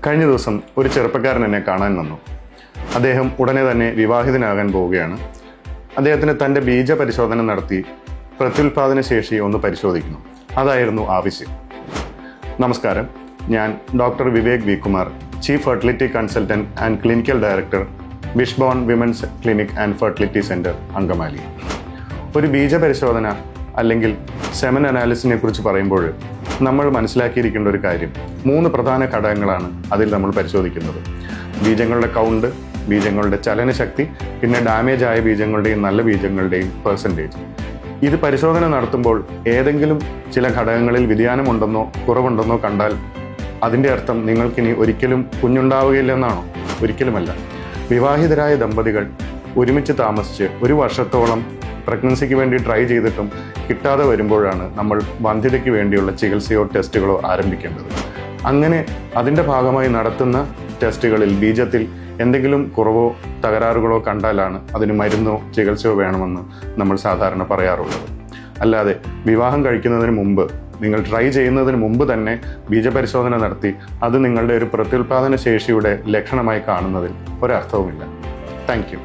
കഴിഞ്ഞ ദിവസം ഒരു ചെറുപ്പക്കാരൻ എന്നെ കാണാൻ വന്നു. അദ്ദേഹം ഉടനെ തന്നെ വിവാഹിതനാകാൻ പോവുകയാണ്. അദ്ദേഹത്തിന് തൻ്റെ ബീജ പരിശോധന നടത്തി പ്രത്യുൽപാദന ശേഷി ഒന്ന് പരിശോധിക്കണം. അതായിരുന്നു ആവശ്യം. നമസ്കാരം, ഞാൻ doctor Vivek V Kumar, chief fertility consultant and clinical director, Wishbone women's clinic and fertility centre, Angamaly. ഒരു ബീജ പരിശോധന അല്ലെങ്കിൽ സെമൻ അനാലിസിനെ കുറിച്ച് പറയുമ്പോൾ നമ്മൾ മനസ്സിലാക്കിയിരിക്കേണ്ട ഒരു കാര്യം, 3 പ്രധാന ഘടകങ്ങളാണ് അതിൽ നമ്മൾ പരിശോധിക്കുന്നത്. ബീജങ്ങളുടെ കൗണ്ട്, ബീജങ്ങളുടെ ചലനശക്തി, പിന്നെ ഡാമേജ് ആയ ബീജങ്ങളുടെയും നല്ല ബീജങ്ങളുടെയും പെർസെൻറ്റേജ്. ഇത് പരിശോധന നടത്തുമ്പോൾ ഏതെങ്കിലും ചില ഘടകങ്ങളിൽ വ്യതിയാനമുണ്ടെന്നോ കുറവുണ്ടെന്നോ കണ്ടാൽ അതിൻ്റെ അർത്ഥം നിങ്ങൾക്കിനി ഒരിക്കലും കുഞ്ഞുണ്ടാവുകയില്ലെന്നാണോ? ഒരിക്കലുമല്ല. വിവാഹിതരായ ദമ്പതികൾ ഒരുമിച്ച് താമസിച്ച് 1 വർഷത്തോളം പ്രഗ്നൻസിക്ക് വേണ്ടി ട്രൈ ചെയ്തിട്ടും കിട്ടാതെ വരുമ്പോഴാണ് നമ്മൾ വന്ധ്യതയ്ക്ക് വേണ്ടിയുള്ള ചികിത്സയോ ടെസ്റ്റുകളോ ആരംഭിക്കേണ്ടത്. അങ്ങനെ അതിൻ്റെ ഭാഗമായി നടത്തുന്ന ടെസ്റ്റുകളിൽ ബീജത്തിൽ എന്തെങ്കിലും കുറവോ തകരാറുകളോ കണ്ടാലാണ് അതിന് മരുന്നോ ചികിത്സയോ വേണമെന്ന് നമ്മൾ സാധാരണ പറയാറുള്ളത്. അല്ലാതെ വിവാഹം കഴിക്കുന്നതിന് മുമ്പ്, നിങ്ങൾ ട്രൈ ചെയ്യുന്നതിന് മുമ്പ് തന്നെ ബീജപരിശോധന നടത്തി അത് നിങ്ങളുടെ ഒരു പ്രത്യുൽപാദന ശേഷിയുടെ ലക്ഷണമായി കാണുന്നതിൽ ഒരർത്ഥവുമില്ല. Thank you.